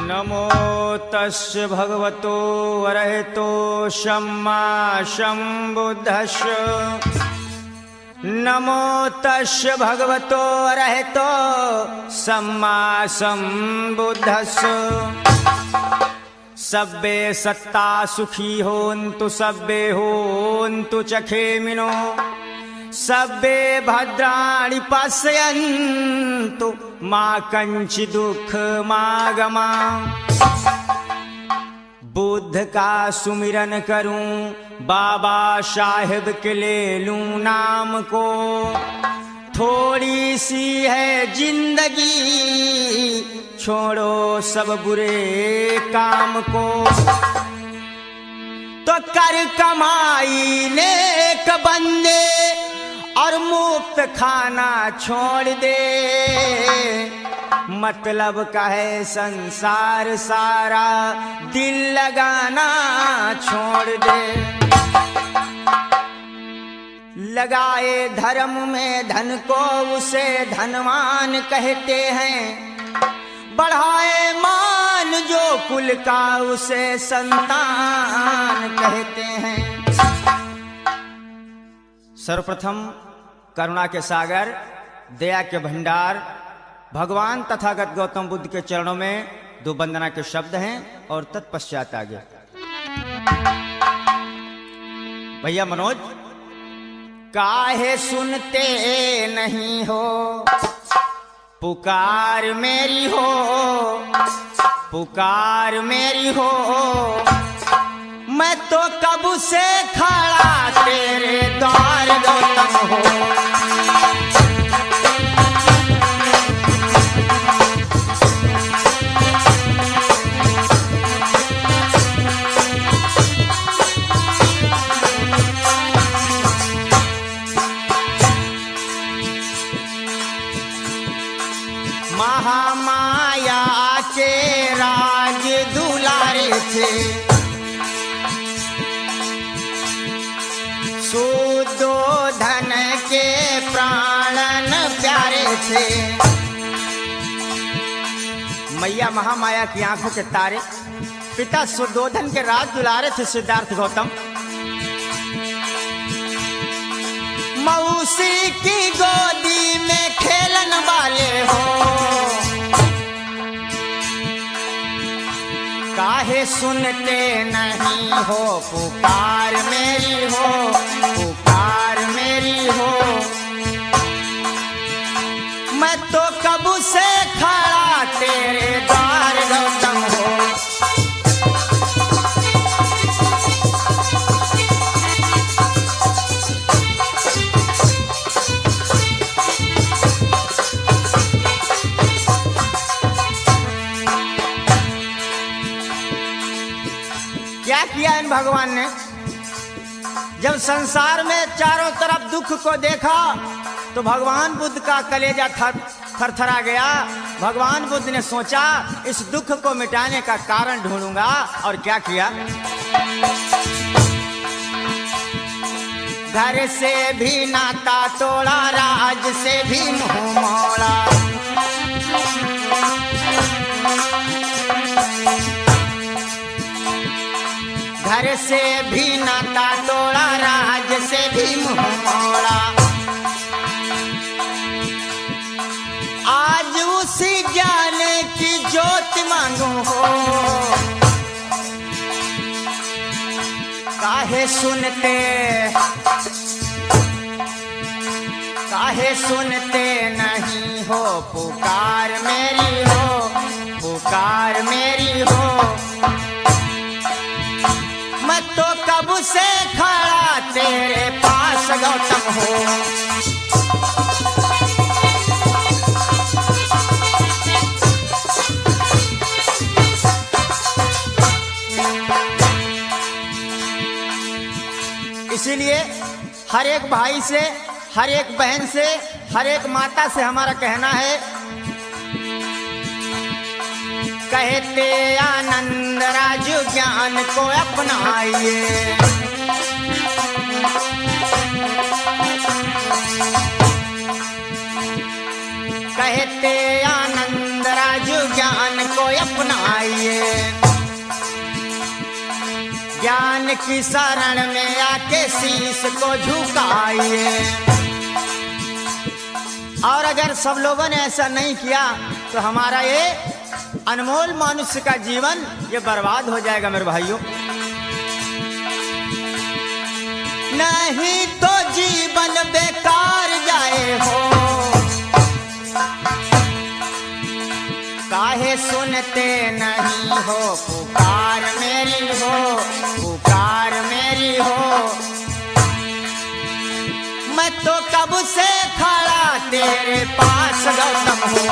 नमो तस्य भगवतो अरहतो सम्मा सम्बुद्धस्य। नमो तस्य भगवतो अरहतो सम्मा सम्बुद्धस्य। सब्बे सत्ता सुखी होन्तु सब्बे होन्तु चखेमिनो सब्बे भद्राणि पश्यन्तु मा कंचित् दुःखमागमा। बुद्ध का सुमिरन करूं बाबा साहेब के ले लूं नाम को। थोड़ी सी है जिंदगी छोड़ो सब बुरे काम को। तो कर कमाई नेक बंदे और मुफ्त खाना छोड़ दे। मतलब का है संसार सारा दिल लगाना छोड़ दे। लगाए धर्म में धन को उसे धनवान कहते हैं। बढ़ाए मान जो कुल का उसे संतान कहते हैं। सर्वप्रथम करुणा के सागर दया के भंडार भगवान तथागत गौतम बुद्ध के चरणों में दो वंदना के शब्द हैं और तत्पश्चात आगे। भैया मनोज, काहे सुनते नहीं हो पुकार मेरी हो, पुकार मेरी हो। मैं तो कब से खड़ा तेरे द्वार गौतम हो। महामाया के राज दुलारे थे, सुदोधन के प्राणन प्यारे थे। मैया महामाया की आंखों के तारे पिता सुदोधन के राज दुलारे थे सिद्धार्थ गौतम। मौसी की गोदी में खेलन वाले हो। काहे सुनते नहीं हो पुकार मेरी हो, पुकार मेरी हो। मैं तो कब से खड़ा तेरे द्वार गौतम हो। क्या किया इन भगवान ने? जब संसार में चारों तरफ दुख को देखा तो भगवान बुद्ध का कलेजा थरथरा गया। भगवान बुद्ध ने सोचा इस दुख को मिटाने का कारण ढूंढूंगा। और क्या किया? घर से भी नाता तोड़ा, राज से भी मुंह मोड़ा। घर से भी नाता तोड़ा, राज से भी मुंह मोड़ा। आज उसी ज्ञान की ज्योति मांगू हो। काहे सुनते, काहे सुनते नहीं हो पुकार मेरी हो, पुकार मेरी हो। मैं तो कब से खड़ा तेरे पास गौतम हो। इसीलिए हर एक भाई से, हर एक बहन से, हर एक माता से हमारा कहना है, कहते आनंद राजू ज्ञान को अपनाइए। कहते आनंद राजू ज्ञान को अपनाइए। आइए, ज्ञान की शरण में आके शीश को झुकाइए। और अगर सब लोगों ने ऐसा नहीं किया तो हमारा ये अनमोल मनुष्य का जीवन ये बर्बाद हो जाएगा मेरे भाइयों। नहीं तो जीवन बेकार जाए हो, काहे सुनते नहीं हो पुकार मेरी हो, पुकार मेरी हो। मैं तो कब से खड़ा तेरे पास गौतम हो।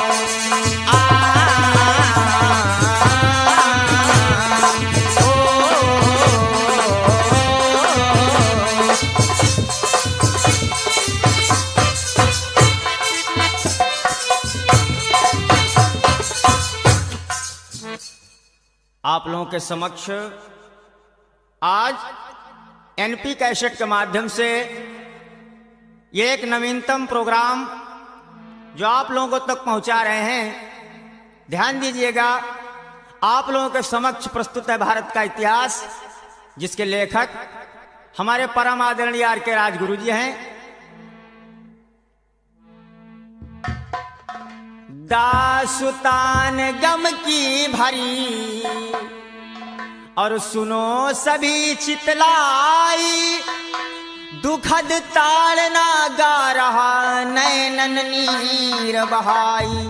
आप लोगों के समक्ष आज एनपी कैसेट के माध्यम से ये एक नवीनतम प्रोग्राम जो आप लोगों को तक पहुंचा रहे हैं। ध्यान दीजिएगा, आप लोगों के समक्ष प्रस्तुत है भारत का इतिहास, जिसके लेखक हमारे परम आदरणीय आर के राजगुरु जी हैं। दास्तान गम की भरी और सुनो सभी चितलाई, दुखद ताड़ना गा रहा नैनन नीर बहाई।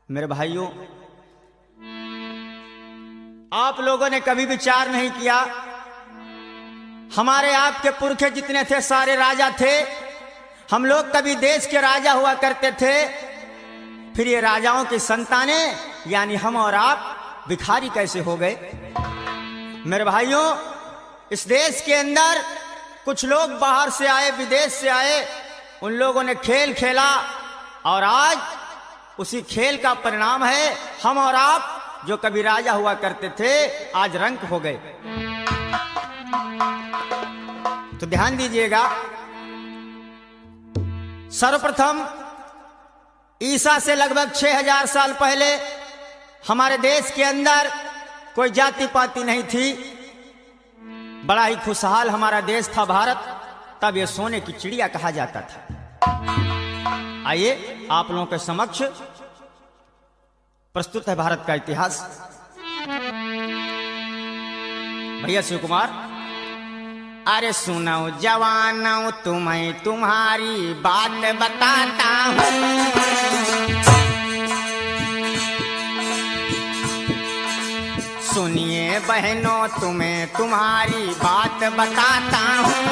मेरे भाइयों, आप लोगों ने कभी विचार नहीं किया, हमारे आपके पुरखे जितने थे सारे राजा थे। हम लोग कभी देश के राजा हुआ करते थे, फिर ये राजाओं की संतानें यानी हम और आप भिखारी कैसे हो गए। मेरे भाइयों, इस देश के अंदर कुछ लोग बाहर से आए, विदेश से आए, उन लोगों ने खेल खेला और आज उसी खेल का परिणाम है हम और आप जो कभी राजा हुआ करते थे आज रंक हो गए। तो ध्यान दीजिएगा, सर्वप्रथम ईसा से लगभग 6000 साल पहले हमारे देश के अंदर कोई जाति पाति नहीं थी। बड़ा ही खुशहाल हमारा देश था भारत, तब ये सोने की चिड़िया कहा जाता था। आइए आप लोगों के समक्ष प्रस्तुत है भारत का इतिहास। भैया शिव कुमार। अरे सुनो जवानों, तुम्हें तुम्हारी बात बताता हूँ। सुनिए बहनों, तुम्हें तुम्हारी बात बताता हूँ।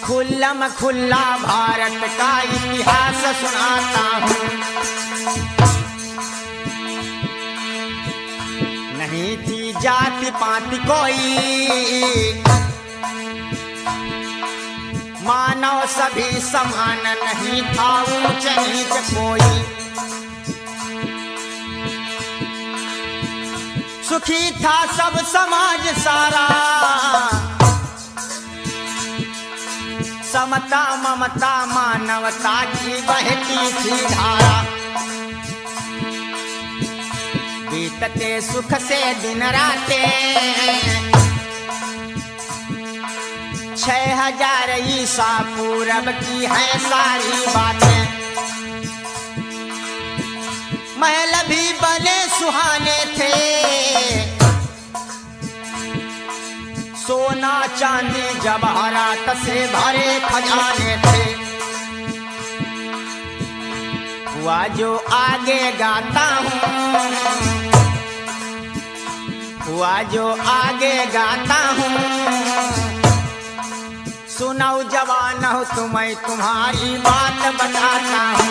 खुल्लम खुल्ला भारत का इतिहास सुनाता हूँ। नहीं थी जाति पाति कोई, मानव सभी समान, नहीं था ऊंच नीच कोई। सुखी था सब समाज सारा, समता ममता मानवता की बहती थी धारा। बीतते सुख से दिन राते 6000 ईसा पूरब की है सारी बातें। महल भी बने सुहाने थे, सोना चांदी जवाहरात से भरे खजाने थे। हुआ जो आगे गाता हूँ, हुआ जो आगे गाता हूँ। सुनो जवानों, तुम्हें तुम्हारी बात बताता हूँ।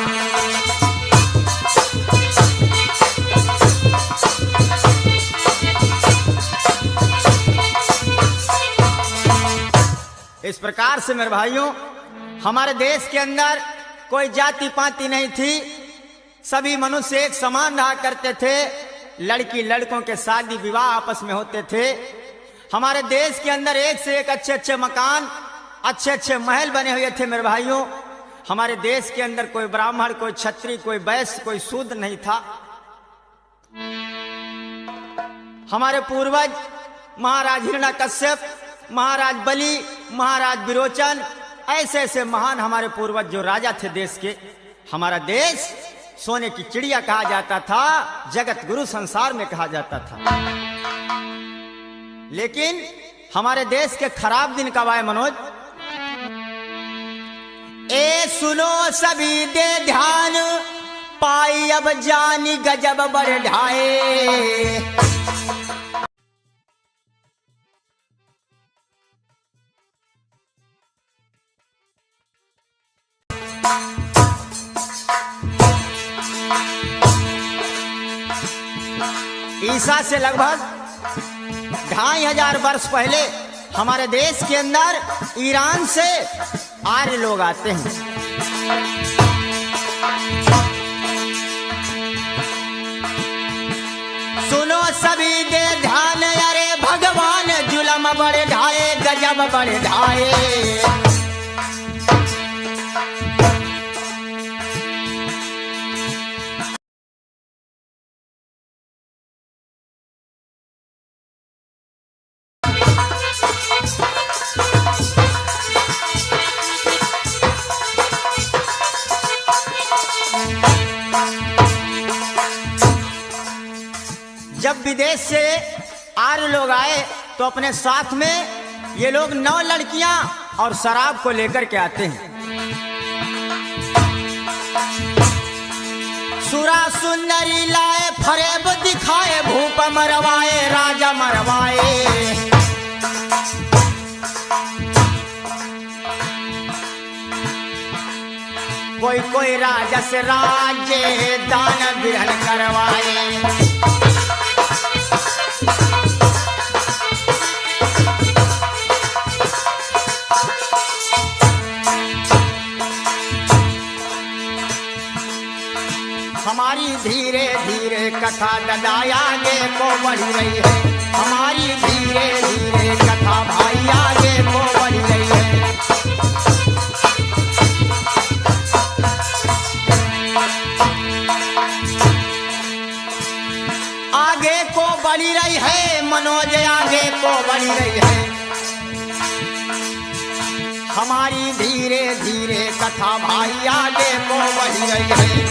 इस प्रकार से मेरे भाइयों, हमारे देश के अंदर कोई जाति पाति नहीं थी, सभी मनुष्य एक समान रहा करते थे। लड़की लड़कों के शादी विवाह आपस में होते थे। हमारे देश के अंदर एक से एक अच्छे अच्छे मकान, अच्छे अच्छे महल बने हुए थे मेरे भाइयों। हमारे देश के अंदर कोई ब्राह्मण, कोई क्षत्रिय, कोई वैश्य, कोई शूद्र नहीं था। हमारे पूर्वज महाराज हिरण्यकश्यप, महाराज बलि, महाराज विरोचन, ऐसे ऐसे महान हमारे पूर्वज जो राजा थे देश के। हमारा देश सोने की चिड़िया कहा जाता था, जगत गुरु संसार में कहा जाता था। लेकिन हमारे देश के खराब दिन कब आए मनोज? ए सुनो सभी दे ध्यान, पाई अब जानी गजब बढ़ ढाए। ईसा से लगभग 2500 वर्ष पहले हमारे देश के अंदर ईरान से आर्य लोग आते हैं। सुनो सभी दे ध्यान, अरे भगवान जुलम बड़े ढाए, गजब बड़े ढाए। जब विदेश से आर्य लोग आए तो अपने साथ में ये लोग 9 लड़कियां और शराब को लेकर के आते हैं। सुरा सुंदरी लाए, फरेब दिखाए, भूप मरवाए, राजा मरवाए। कोई कोई राजा से राज्य दान बिरहन करवाए। हमारी धीरे धीरे कथा दादा आगे को बढ़ी रही है। हमारी धीरे धीरे कथा भाई आगे को बढ़ी रही है। आगे को बढ़ी रही है मनोज, आगे को बढ़ी रही है। हमारी धीरे धीरे कथा भाई आगे को बढ़ी रही है।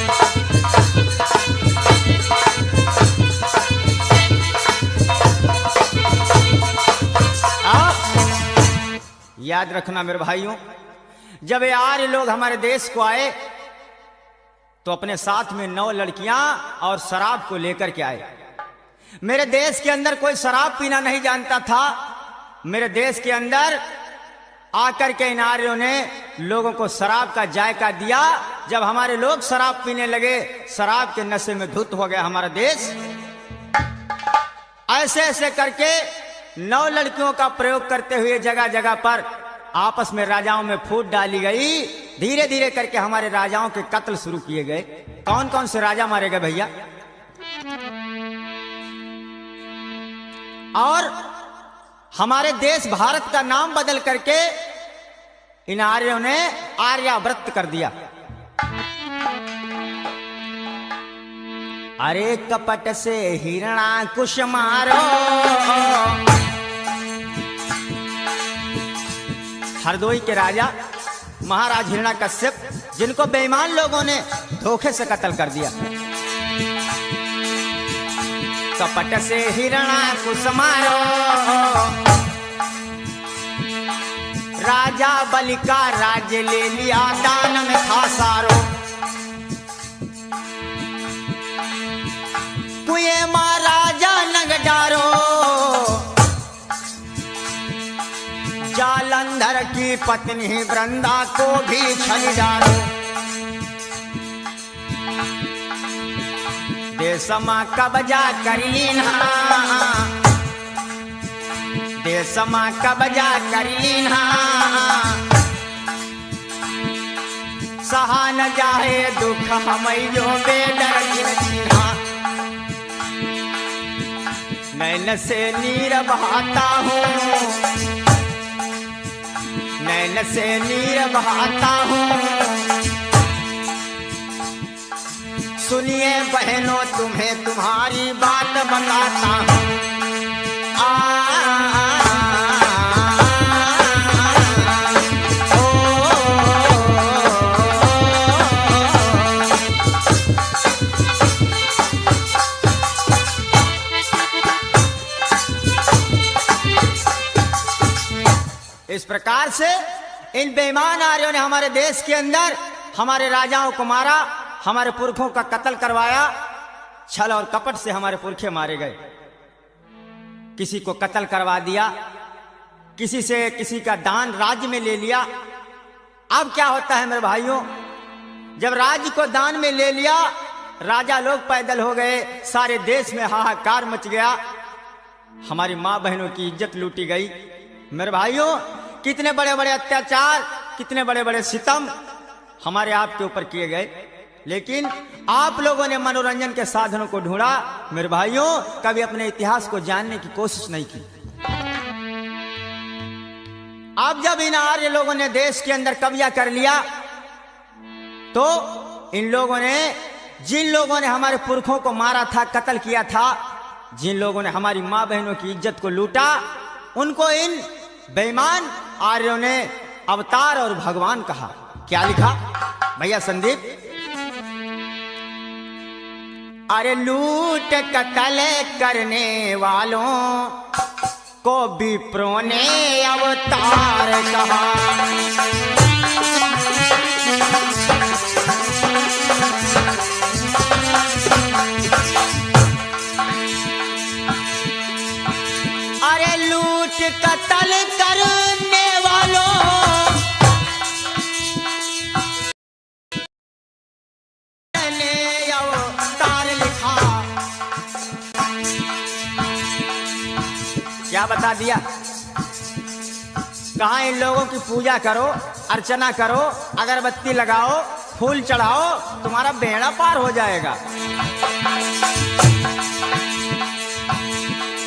याद रखना मेरे भाइयों, जब ये आर्य लोग हमारे देश को आए तो अपने साथ में 9 लड़कियां और शराब को लेकर के आए। मेरे देश के अंदर कोई शराब पीना नहीं जानता था। मेरे देश के अंदर आकर के इन आर्यों ने लोगों को शराब का जायका दिया। जब हमारे लोग शराब पीने लगे, शराब के नशे में धुत हो गया हमारा देश। ऐसे ऐसे करके 9 लड़कियों का प्रयोग करते हुए जगह जगह पर आपस में राजाओं में फूट डाली गई। धीरे धीरे करके हमारे राजाओं के कत्ल शुरू किए गए। कौन कौन से राजा मारे गए भैया? और हमारे देश भारत का नाम बदल करके इन आर्यों ने आर्याव्रत कर दिया। अरे कपट से हिरण्यकुश मारो, हरदोई के राजा महाराज हिरण्यकश्यप, जिनको बेईमान लोगों ने धोखे से कत्ल कर दिया। कपट से हिरण्यकुश मारो, राजा बलि का राज्य ले लिया, दान में था सारो। कुए महाराजा नग डारो, जालंधर की पत्नी वृंदा को भी छल डारो। देशमा कब्जा कर लीना, देशमा कब्जा कर लीना, सहा न जाए दुख हमयो बेदर जीना। नैन से नीर बहाता हूँ, नैन से नीर बहाता हूँ, सुनिए बहनों तुम्हें तुम्हारी बात बताता हूँ। इस प्रकार से इन बेईमान आर्यों ने हमारे देश के अंदर हमारे राजाओं को मारा, हमारे पुरखों का कत्ल करवाया। छल और कपट से हमारे पुरखे मारे गए। किसी को कत्ल करवा दिया, किसी से किसी का दान राज्य में ले लिया। अब क्या होता है मेरे भाइयों, जब राज्य को दान में ले लिया, राजा लोग पैदल हो गए, सारे देश में हाहाकार मच गया, हमारी मां बहनों की इज्जत लूटी गई। मेरे भाइयों, कितने बड़े बड़े अत्याचार, कितने बड़े बड़े सितम हमारे आपके ऊपर किए गए, लेकिन आप लोगों ने मनोरंजन के साधनों को ढूंढा। मेरे भाइयों, कभी अपने इतिहास को जानने की कोशिश नहीं की। अब जब इन आर्य लोगों ने देश के अंदर कब्जा कर लिया, तो इन लोगों ने, जिन लोगों ने हमारे पुरखों को मारा था, कत्ल किया था, जिन लोगों ने हमारी मां बहनों की इज्जत को लूटा, उनको इन बेईमान आर्यों ने अवतार और भगवान कहा। क्या लिखा भैया संदीप? अरे लूट कत्ल करने वालों को विप्रों ने अवतार कहा। अरे लूट कत्ल करने वालों ने अवतार लिखा। क्या बता दिया? कहा इन लोगों की पूजा करो, अर्चना करो, अगरबत्ती लगाओ, फूल चढ़ाओ, तुम्हारा बेड़ा पार हो जाएगा।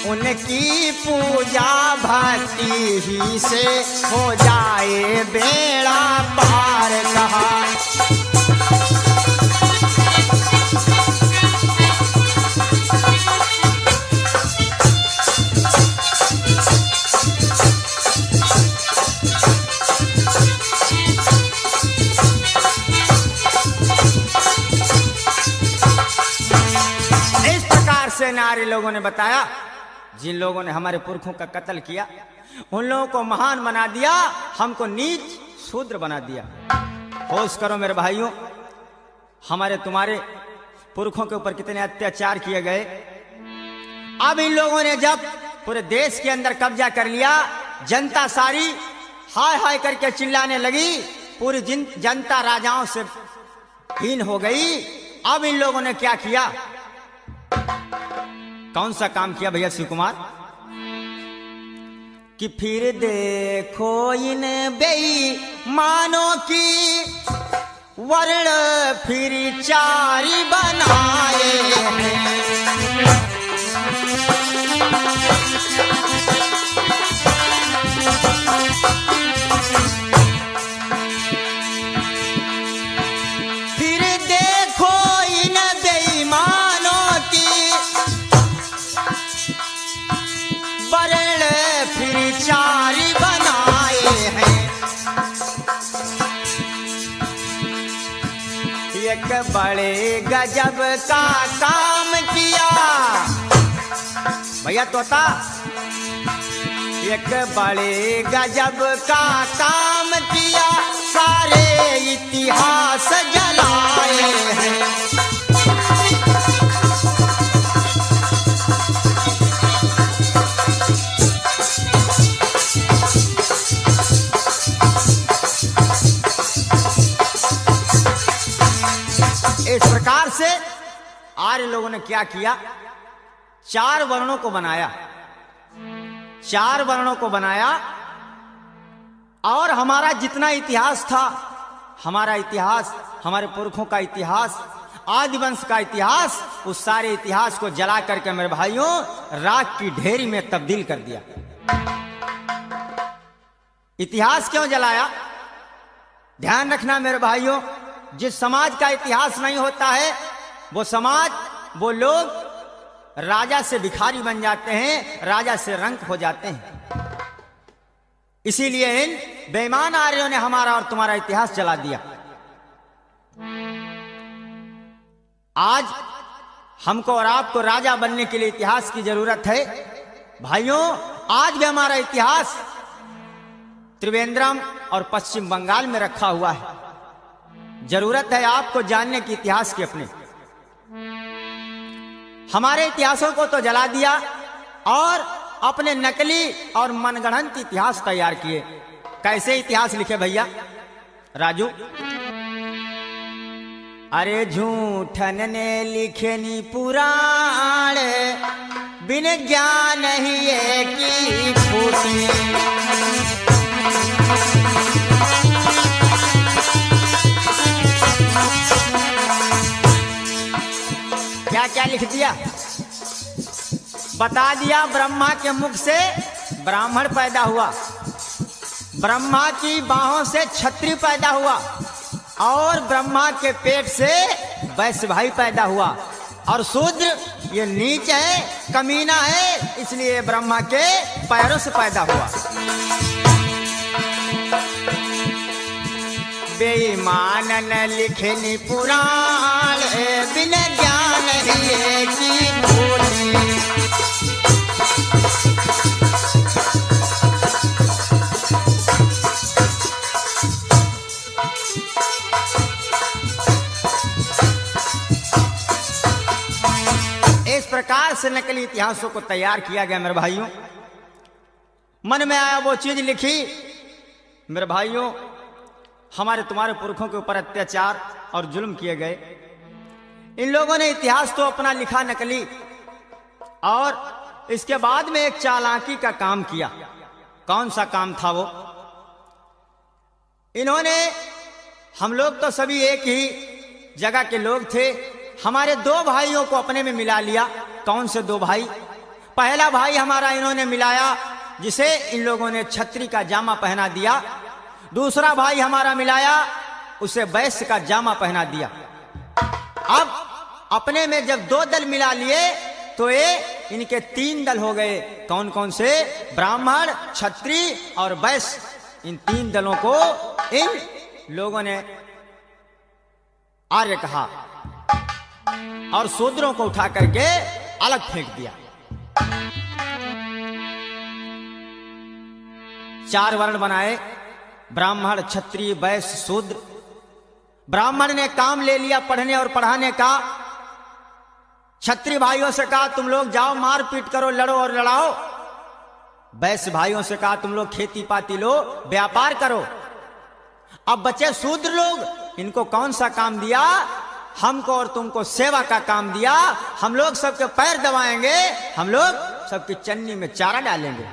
उनकी पूजा भक्ति ही से हो जाए बेड़ा पार कहा। इस प्रकार से नारी लोगों ने बताया, जिन लोगों ने हमारे पुरखों का कत्ल किया, उन लोगों को महान बना दिया, हमको नीच शूद्र बना दिया। होश करो मेरे भाइयों, हमारे तुम्हारे पुरखों के ऊपर कितने अत्याचार किए गए। अब इन लोगों ने जब पूरे देश के अंदर कब्जा कर लिया, जनता सारी हाय हाय करके चिल्लाने लगी, पूरी जनता राजाओं से हीन हो गई। अब इन लोगों ने क्या किया? कौन सा काम किया भैया शिव कुमार? कि फिर देखो इन बेईमानों की वर्ण फिर चारी बनाए हैं। फिर देखो इन बेईमानों की वर्ण फिर चारी बनाए हैं। एक बड़े गजब का काम किया भैया तोता, एक बड़े गजब का काम किया, सारे इतिहास जलाए हैं। इस प्रकार से आर्य लोगों ने क्या किया? चार वर्णों को बनाया, चार वर्णों को बनाया, और हमारा जितना इतिहास था, हमारा इतिहास, हमारे पुरखों का इतिहास, आदिवंश का इतिहास, उस सारे इतिहास को जला करके मेरे भाइयों राख की ढेरी में तब्दील कर दिया। इतिहास क्यों जलाया? ध्यान रखना मेरे भाइयों, जिस समाज का इतिहास नहीं होता है वो समाज, वो लोग राजा से भिखारी बन जाते हैं, राजा से रंक हो जाते हैं। इसीलिए इन बेईमान आर्यों ने हमारा और तुम्हारा इतिहास जला दिया। आज हमको और आपको राजा बनने के लिए इतिहास की जरूरत है। भाइयों, आज भी हमारा इतिहास त्रिवेंद्रम और पश्चिम बंगाल में रखा हुआ है। जरूरत है आपको जानने की इतिहास की अपने। हमारे इतिहासों को तो जला दिया और अपने नकली और मनगढ़ंत इतिहास तैयार किए। कैसे इतिहास लिखे भैया राजू? अरे झूठन ने लिखे नी पुराण, बिन ज्ञान ही की फूटी। क्या क्या लिख दिया? बता दिया ब्रह्मा के मुख से ब्राह्मण पैदा हुआ, ब्रह्मा की बाहों से क्षत्रिय पैदा हुआ, और ब्रह्मा के पेट से वैश्य भाई पैदा हुआ, और शूद्र ये नीच है, कमीना है, इसलिए ब्रह्मा के पैरों से पैदा हुआ। बेईमान न लिखे नी पुराण, बिन ज्ञान ही की भूली। इस प्रकार से नकली इतिहासों को तैयार किया गया। मेरे भाइयों, मन में आया वो चीज लिखी। मेरे भाइयों, हमारे तुम्हारे पुरखों के ऊपर अत्याचार और जुल्म किए गए। इन लोगों ने इतिहास तो अपना लिखा नकली, और इसके बाद में एक चालाकी का काम किया। कौन सा काम था वो? इन्होंने, हम लोग तो सभी एक ही जगह के लोग थे, हमारे दो भाइयों को अपने में मिला लिया। कौन से दो भाई? पहला भाई हमारा इन्होंने मिलाया जिसे इन लोगों ने छत्री का जामा पहना दिया। दूसरा भाई हमारा मिलाया, उसे वैश्य का जामा पहना दिया। अब अपने में जब दो दल मिला लिए तो ये इनके तीन दल हो गए। कौन कौन से? ब्राह्मण, क्षत्रिय और वैश्य। इन तीन दलों को इन लोगों ने आर्य कहा और शूद्रों को उठा करके अलग फेंक दिया। चार वर्ण बनाए, ब्राह्मण, क्षत्रिय, वैश्य, शूद्र। ब्राह्मण ने काम ले लिया पढ़ने और पढ़ाने का। क्षत्रिय भाइयों से कहा तुम लोग जाओ मार पीट करो, लड़ो और लड़ाओ। वैश्य भाइयों से कहा तुम लोग खेती पाती लो, व्यापार करो। अब बचे शूद्र लोग, इनको कौन सा काम दिया? हमको और तुमको सेवा का काम दिया। हम लोग सबके पैर दबाएंगे, हम लोग सबकी चन्नी में चारा डालेंगे।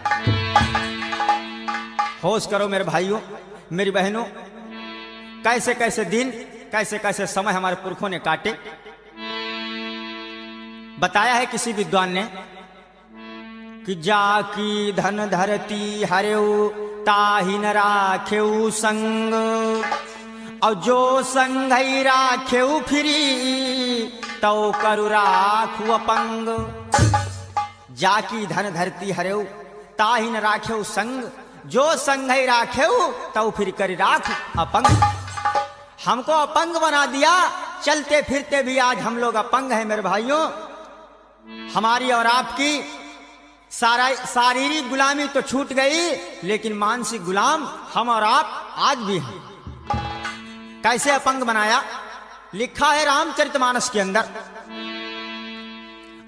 होश करो मेरे भाइयों, मेरी बहनों, कैसे कैसे दिन, कैसे कैसे समय हमारे पुरखों ने काटे। बताया है किसी विद्वान ने कि जाकी धन धरती हरेऊ, ताहि न राखेऊ संग, और जो संग ही राखेऊ फिरी, तो करु राखू अपंग। जाकी धन धरती हरेऊ, ताहि न राखेऊ संग, जो संग ही राखेऊ, तो फिर करी राख अपंग। हमको अपंग बना दिया, चलते फिरते भी आज हम लोग अपंग हैं। मेरे भाइयों, हमारी और आपकी शारीरिक गुलामी तो छूट गई, लेकिन मानसिक गुलाम हम और आप आज भी हैं। कैसे अपंग बनाया? लिखा है रामचरितमानस के अंदर।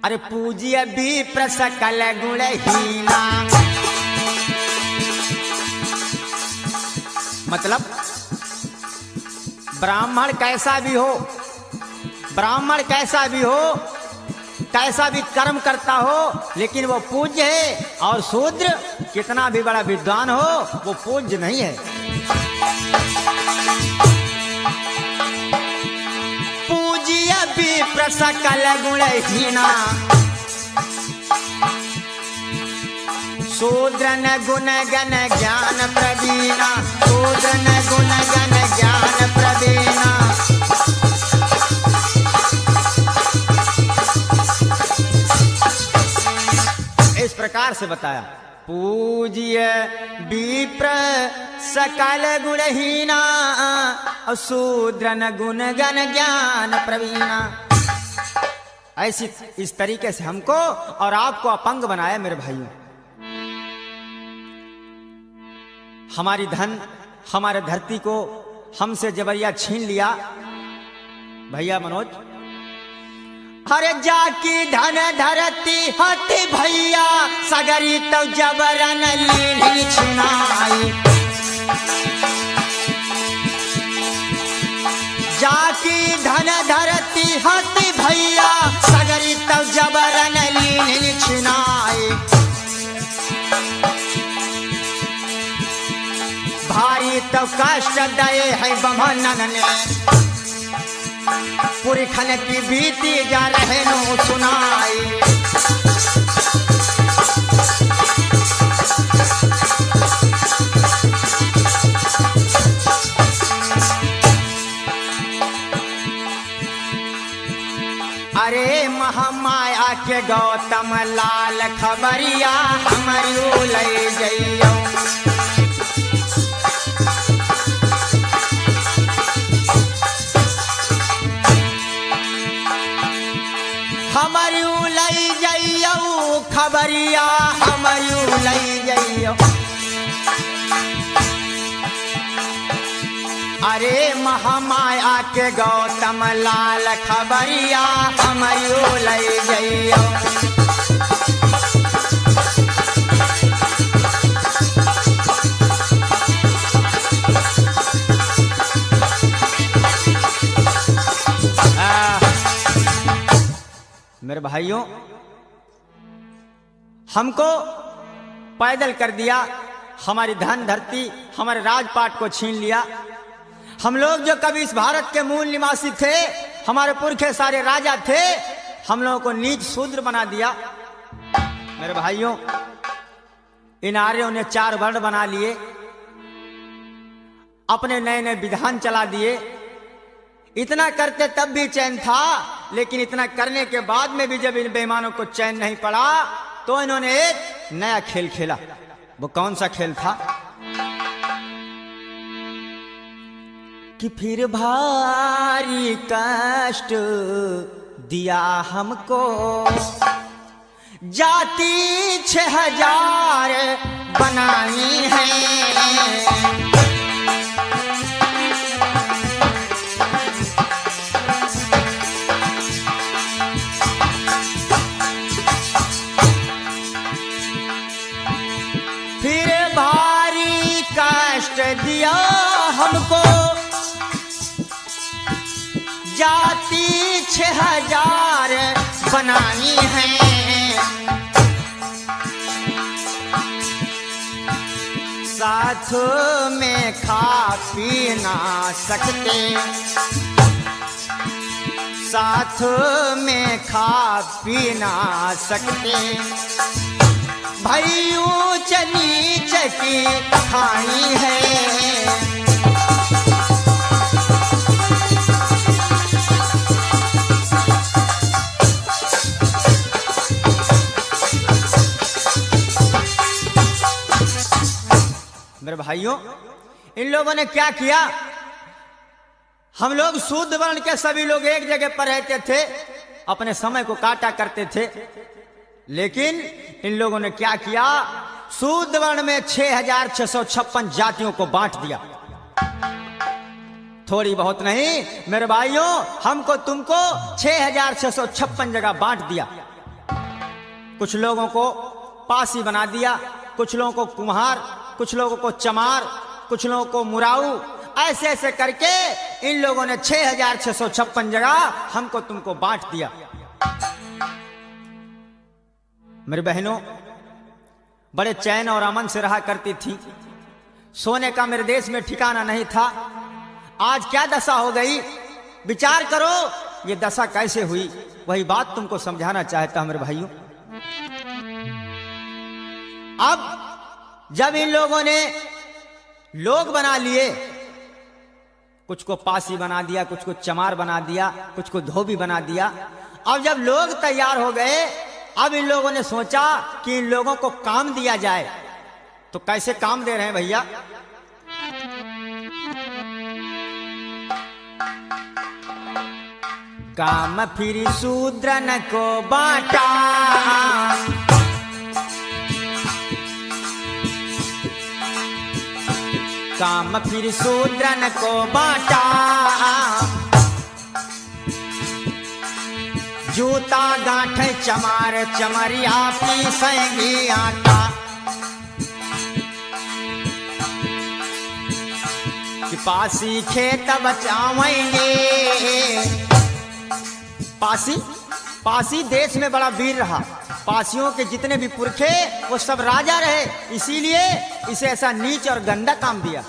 अरे पूज्य भी प्रसकल गुणहीना, मतलब ब्राह्मण कैसा भी हो, ब्राह्मण कैसा भी हो, कैसा भी कर्म करता हो, लेकिन वो पूज्य है। और शूद्र कितना भी बड़ा विद्वान हो, वो पूज्य नहीं है। पूज्य भी प्रसकल गुणहीना, शूद्र न गुण गण ज्ञान प्रवीणा, शूद्र न गुण गण ज्ञान प्रवीणा। प्रकार से बताया। पूज्य विप्र सकल गुणहीना और शूद्रन गुण गण ज्ञान प्रवीणा। ऐसी इस तरीके से हमको और आपको अपंग बनाया मेरे भाइयों। हमारी धन हमारे धरती को हमसे जबरिया छीन लिया भैया मनोज। अरे जाकी धन धरती हती भैया सगरी तो जबरन लीन छिनाई। जाकी धन धरती हती भैया सगरी तो जबरन लीन छिनाई। भारी तो कष्ट दये है बमनन ने पुरखन की बीती जा रहे नो सुनाई। अरे महामाया के गौतम लाल खबरिया हमरू ले जइयो। हमरू लई जइयो खबरिया हमरू लई जइयो। अरे महामाया के गौतम लाल खबरिया हमरू लई जइयो। मेरे भाइयों हमको पैदल कर दिया, हमारी धन धरती हमारे राजपाट को छीन लिया। हम लोग जो कभी इस भारत के मूल निवासी थे, हमारे पुरखे सारे राजा थे, हम लोगों को नीच शूद्र बना दिया। मेरे भाइयों इन आर्यों ने 4 वर्ण बना लिए, अपने नए नए विधान चला दिए। इतना करते तब भी चैन था, लेकिन इतना करने के बाद में भी जब इन बेईमानों को चैन नहीं पड़ा तो इन्होंने एक नया खेल खेला। वो कौन सा खेल था कि फिर भारी कष्ट दिया हमको जाति 6000 बनानी है। दिया हमको जाति 6000 बनानी है। साथ में खा पी ना सकते, साथ में खा पी ना सकते। भाई ऊंच नीच की खाई है। मेरे भाइयों इन लोगों ने क्या किया, हम लोग शूद्र वर्ण के सभी लोग एक जगह पर रहते थे, अपने समय को काटा करते थे। लेकिन इन लोगों ने क्या किया, शूद्र वर्ण में 6656 जातियों को बांट दिया। थोड़ी बहुत नहीं मेरे भाइयों, हमको तुमको 6656 जगह बांट दिया। कुछ लोगों को पासी बना दिया, कुछ लोगों को कुम्हार, कुछ लोगों को चमार, कुछ लोगों को मुराऊ। ऐसे ऐसे करके इन लोगों ने 6656 जगह हमको तुमको बांट दिया। मेरी बहनों बड़े चैन और अमन से रहा करती थी, सोने का मेरे देश में ठिकाना नहीं था। आज क्या दशा हो गई, विचार करो ये दशा कैसे हुई, वही बात तुमको समझाना चाहता हूं मेरे भाइयों। अब जब इन लोगों ने लोग बना लिए, कुछ को पासी बना दिया, कुछ को चमार बना दिया, कुछ को धोबी बना दिया। अब जब लोग तैयार हो गए अब इन लोगों ने सोचा कि इन लोगों को काम दिया जाए। तो कैसे काम दे रहे हैं भैया? काम फिर शूद्रन को बांटा, काम फिर शूद्रन को बांटा, जूता गांठ चमार चमरिया पीसेंगी आटा। पासी खेत बचावेंगे, पासी देश में बड़ा वीर रहा। पासियों के जितने भी पुरखे वो सब राजा रहे, इसीलिए इसे ऐसा नीच और गंदा काम दिया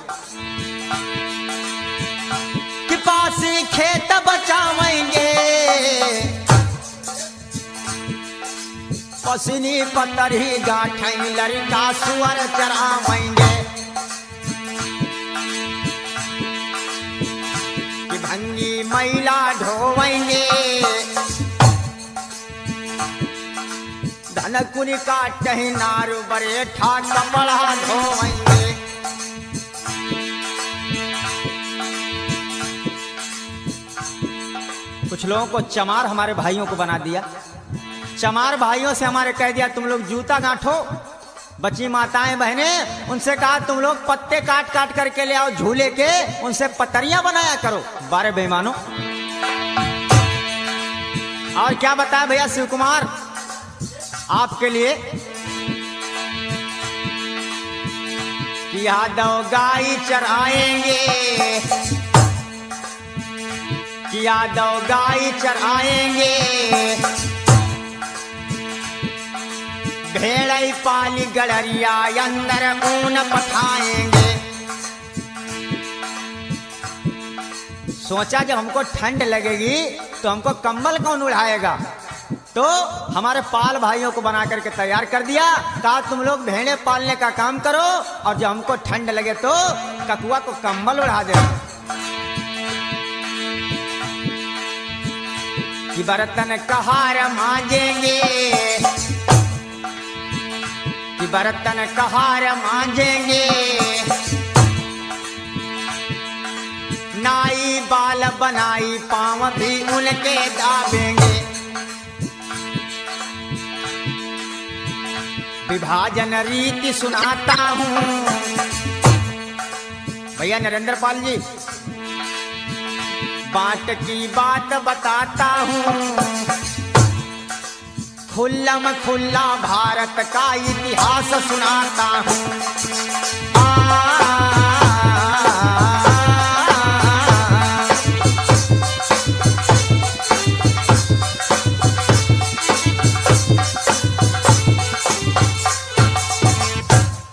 कि पासी खेत बचावेंगे, पसनी पतरी गांठें लड़का सुअर चरावेंगे, कि भंगी मैला ढोवेंगे, धनकुनी काटही नारू बरेठा कपड़ा धोवेंगे। कुछ लोगों को चमार हमारे भाइयों को बना दिया। चमार भाइयों से हमारे कह दिया तुम लोग जूता गांठो, बची माताएं बहनें उनसे कहा तुम लोग पत्ते काट काट करके ले आओ झूले के, उनसे पतरियां बनाया करो। बारे बेईमानों। और क्या बताया भैया शिव कुमार आपके लिए कि यादव गाय चराएंगे, कि यादव गाय चराएंगे, भेड़ई पाली गड़रिया अंदर ऊन पठाएंगे। सोचा जब हमको ठंड लगेगी तो हमको कंबल कौन उड़ाएगा, तो हमारे पाल भाइयों को बना करके तैयार कर दिया। कहा तुम लोग भेड़े पालने का काम करो और जब हमको ठंड लगे तो ककुआ को कंबल उड़ा दे। कि बर्तन कहार मांजेंगे, कि बर्तन कहार मांजेंगे, नाई बाल बनाई पांव भी उनके दाबेंगे। विभाजन रीति सुनाता हूँ भैया नरेंद्र पाल जी, बांट की बात बताता हूँ, खुल्लम खुल्ला भारत का इतिहास सुनाता हूँ।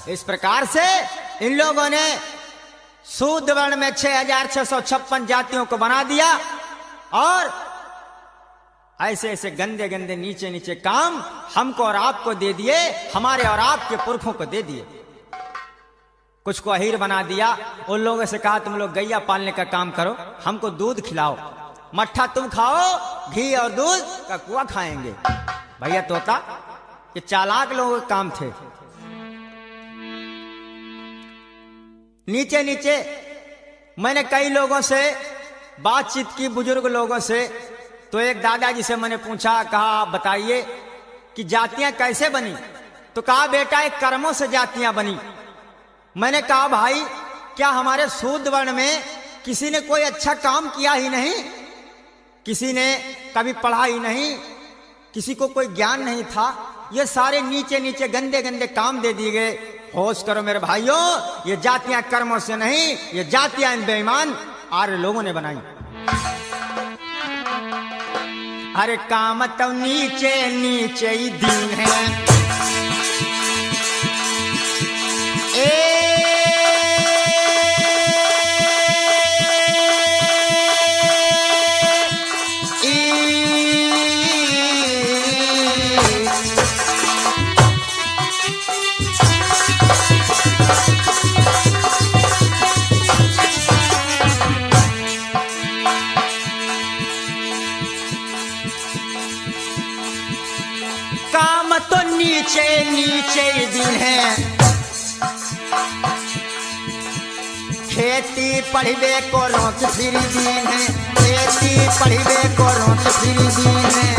इस प्रकार से इन लोगों ने शूद्र वर्ण में 6656 जातियों को बना दिया और ऐसे ऐसे गंदे गंदे नीचे नीचे काम हमको और आपको दे दिए, हमारे और आपके पुरखों को दे दिए। कुछ को अहीर बना दिया, उन लोगों से कहा तुम लोग गैया पालने का काम करो, हमको दूध खिलाओ, मट्ठा तुम खाओ, घी और दूध का कुआ खाएंगे। भैया तोता, ये चालाक लोगों के काम थे। नीचे नीचे मैंने कई लोगों से बातचीत की, बुजुर्ग लोगों से। तो एक दादाजी से मैंने पूछा, कहा बताइए कि जातियां कैसे बनी? तो कहा बेटा एक कर्मों से जातियां बनी। मैंने कहा भाई क्या हमारे शूद्र वर्ण में किसी ने कोई अच्छा काम किया ही नहीं? किसी ने कभी पढ़ा ही नहीं, किसी को कोई ज्ञान नहीं था, ये सारे नीचे नीचे गंदे गंदे काम दे दिए गए। होश करो मेरे भाइयों, ये जातियां कर्मों से नहीं, ये जातियां इन बेईमान आर्य लोगों ने बनाई। अरे काम तो नीचे नीचे ही दीन है, नीचे नीचे दिन है, खेती पढ़बे को रोक फिर दिन है, खेती पढ़बे को रोक फिर दिन है।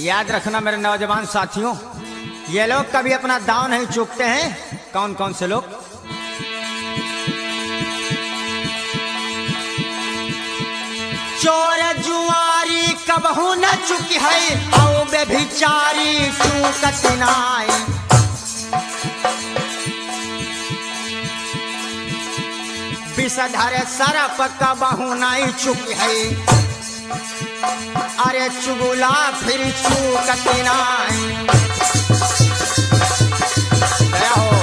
याद रखना मेरे नौजवान साथियों, ये लोग कभी अपना दांव नहीं चूकते हैं। कौन कौन से लोग? चोर जुआरी कबहू न चुकी है, औ बेभिचारी चूकत नाई। विषधर सरप कबहू नहीं चुकी है, अरे चुगला फिर चूकत नाई। दया हो।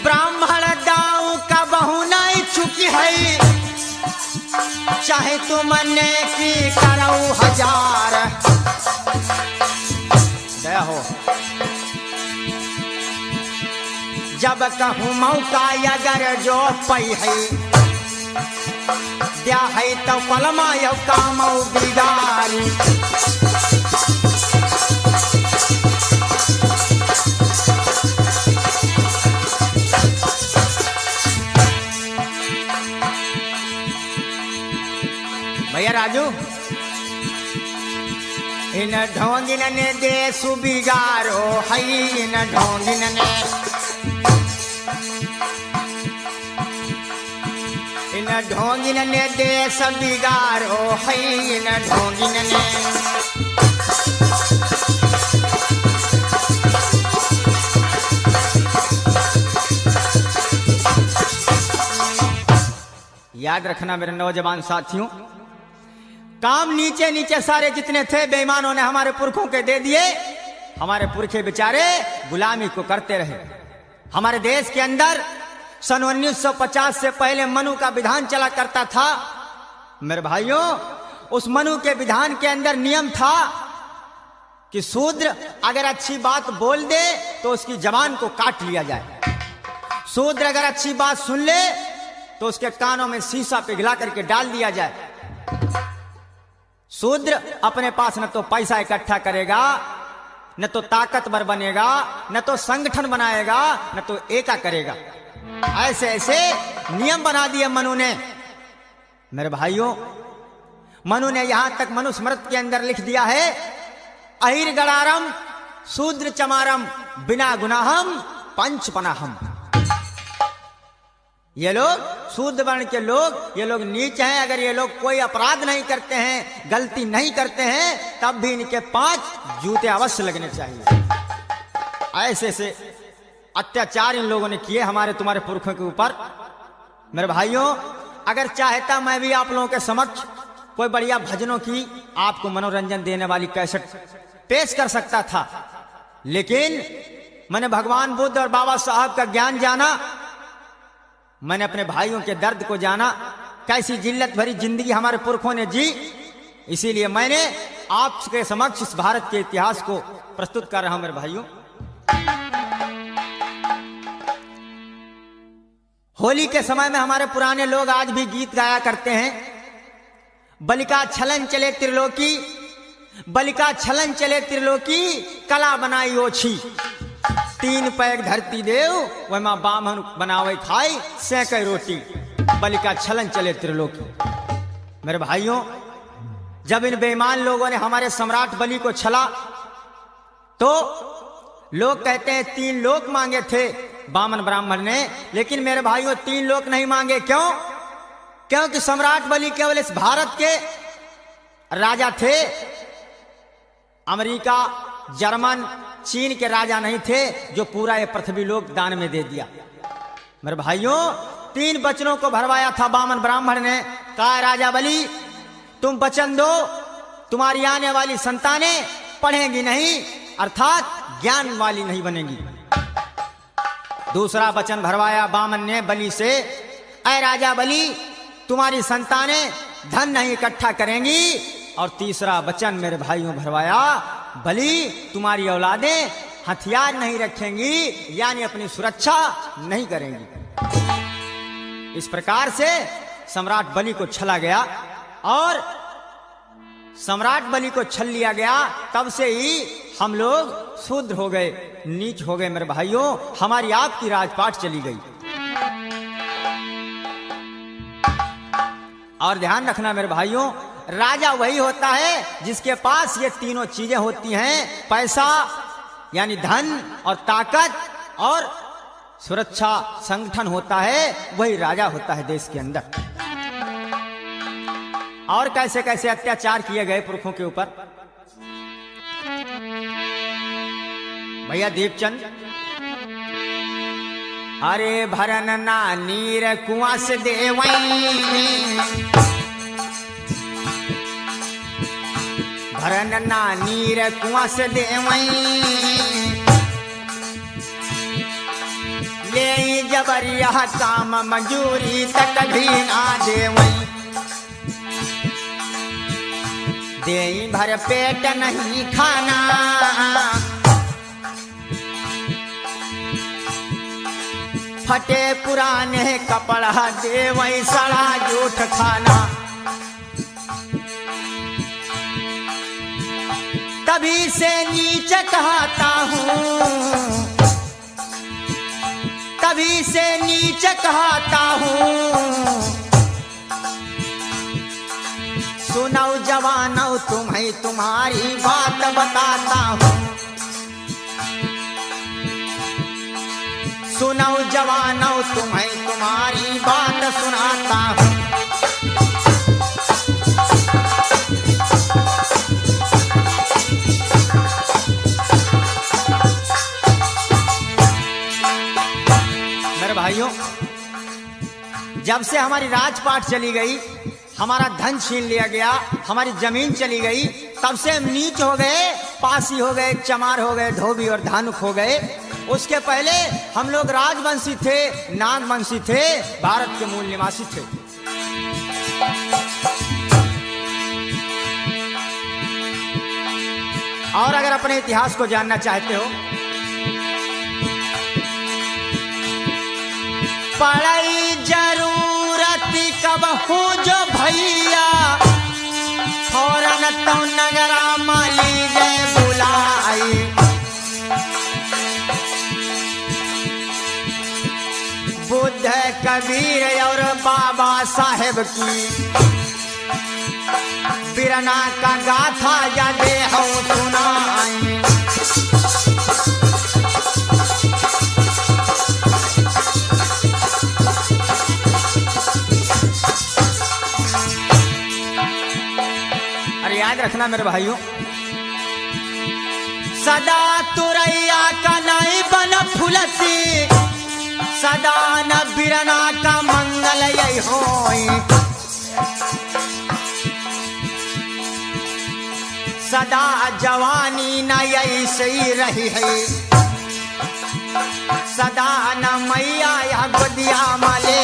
ब्राह्मण दाऊ का बहु नहीं चुकी है, चाहे तुम ने की करो हजार। दया हो। जब कहूँ मौका अगर जो पई है, क्या है तो पलमा यो कामौ बिगारी। भैया राजू, इन ढोंगिन ने देश बिगाड़ो है, इन ढोंगिन ने, इन ढोंगिन ने देश बिगाड़ो है, इन ढोंगिन ने। याद रखना मेरे नौजवान साथियों, काम नीचे नीचे सारे जितने थे बेईमानों ने हमारे पुरखों के दे दिए। हमारे पुरखे बेचारे गुलामी को करते रहे। हमारे देश के अंदर सन 1950 से पहले मनु का विधान चला करता था। मेरे भाइयों, उस मनु के विधान के अंदर नियम था कि शूद्र अगर अच्छी बात बोल दे तो उसकी जबान को काट लिया जाए। शूद्र अगर अच्छी बात सुन ले तो उसके कानों में शीशा पिघला करके डाल दिया जाए। शूद्र अपने पास न तो पैसा इकट्ठा करेगा, न तो ताकतवर बनेगा, न तो संगठन बनाएगा, न तो एका करेगा। ऐसे ऐसे नियम बना दिए मनु ने। मेरे भाइयों, मनु ने यहां तक मनुस्मृति के अंदर लिख दिया है, अहिर गणारम शूद्र चमारम बिना गुनाहम पंचपनाहम। ये लोग शूद्र वर्ण के लोग, ये लोग नीच हैं। अगर ये लोग कोई अपराध नहीं करते हैं, गलती नहीं करते हैं, तब भी इनके 5 जूते अवश्य लगने चाहिए। ऐसे से अत्याचार इन लोगों ने किए हमारे तुम्हारे पुरखों के ऊपर। मेरे भाइयों, अगर चाहता मैं भी आप लोगों के समक्ष कोई बढ़िया भजनों की, आपको मनोरंजन देने वाली कैसेट पेश कर सकता था, लेकिन मैंने भगवान बुद्ध और बाबा साहब का ज्ञान जाना, मैंने अपने भाइयों के दर्द को जाना, कैसी जिल्लत भरी जिंदगी हमारे पुरखों ने जी। इसीलिए मैंने आपके समक्ष इस भारत के इतिहास को प्रस्तुत कर रहा हूं। मेरे भाइयों, होली के समय में हमारे पुराने लोग आज भी गीत गाया करते हैं, बलिका छलन चले त्रिलोकी, बलिका छलन चले त्रिलोकी, कला बनाई ओछी। 3 पैग धरती देव वह मां बामन बनावे खाई, सेंके रोटी, बलिका छलन चले त्रिलोकी। मेरे भाइयों, जब इन बेईमान लोगों ने हमारे सम्राट बलि को छला तो लोग कहते हैं 3 लोक मांगे थे बामन ब्राह्मण ने, लेकिन मेरे भाइयों 3 लोक नहीं मांगे। क्यों? क्योंकि सम्राट बलि केवल इस भारत के राजा थे, अमेरिका, जर्मन, चीन के राजा नहीं थे जो पूरा ये पृथ्वी लोक दान में दे दिया। मेरे भाइयों, 3 वचनों को भरवाया था बामन ब्राह्मण ने। कहा, राजा बलि तुम वचन दो, तुम्हारी आने वाली संतानें पढ़ेंगी नहीं, अर्थात ज्ञान वाली नहीं बनेंगी। दूसरा वचन भरवाया बामन ने बलि से, ऐ राजा बलि तुम्हारी संतानें धन नहीं इकट्ठा करेंगी। और तीसरा वचन मेरे भाइयों भरवाया, बलि तुम्हारी औलादें हथियार नहीं रखेंगी, यानी अपनी सुरक्षा नहीं करेंगी। इस प्रकार से सम्राट बलि को छला गया और सम्राट बलि को छल लिया गया। तब से ही हम लोग शूद्र हो गए, नीच हो गए मेरे भाइयों, हमारी आपकी राजपाट चली गई। और ध्यान रखना मेरे भाइयों, राजा वही होता है जिसके पास ये तीनों चीजें होती हैं, पैसा यानी धन और ताकत और सुरक्षा संगठन होता है, वही राजा होता है देश के अंदर। और कैसे कैसे अत्याचार किए गए पुरखों के ऊपर। भैया दीपचंद, अरे भरन ना नीर कुआं से देवई, भरन ना नीर कुआं से देवई, ले जबरिया काम मंजूरी तक भी ना देवई, दे भर पेट नहीं खाना, फटे पुराने कपड़ा देवई सड़ा जूठ खाना। तभी से नीच कहता हूँ, तभी से नीच कहता हूँ, सुनो जवानो तुम्हें तुम्हारी बात बताता हूँ, सुनो जवानो तुम्हें तुम्हारी बात सुनाता हूँ। मेरे भाइयों, जब से हमारी राजपाट चली गई, हमारा धन छीन लिया गया, हमारी जमीन चली गई, तब से हम नीच हो गए, पासी हो गए, चमार हो गए, धोबी और धानुक हो गए। उसके पहले हम लोग राजवंशी थे, नागवंशी थे, भारत के मूल निवासी थे। और अगर अपने इतिहास को जानना चाहते हो, पढ़ाई जरूरत कब हो जो भैया, फौरन तो नगरा माली जय बुलाई, बुद्ध कबीर और बाबा साहेब की बिरना का गाथा या दे हो सुनाई। अरे याद रखना मेरे भाइयों, सदा तुरैया का नहीं बन फुलती, सदा न बिरना का मंगल यही होई, सदा जवानी न यही सही रही है, सदा न मैया या गोदिया माले।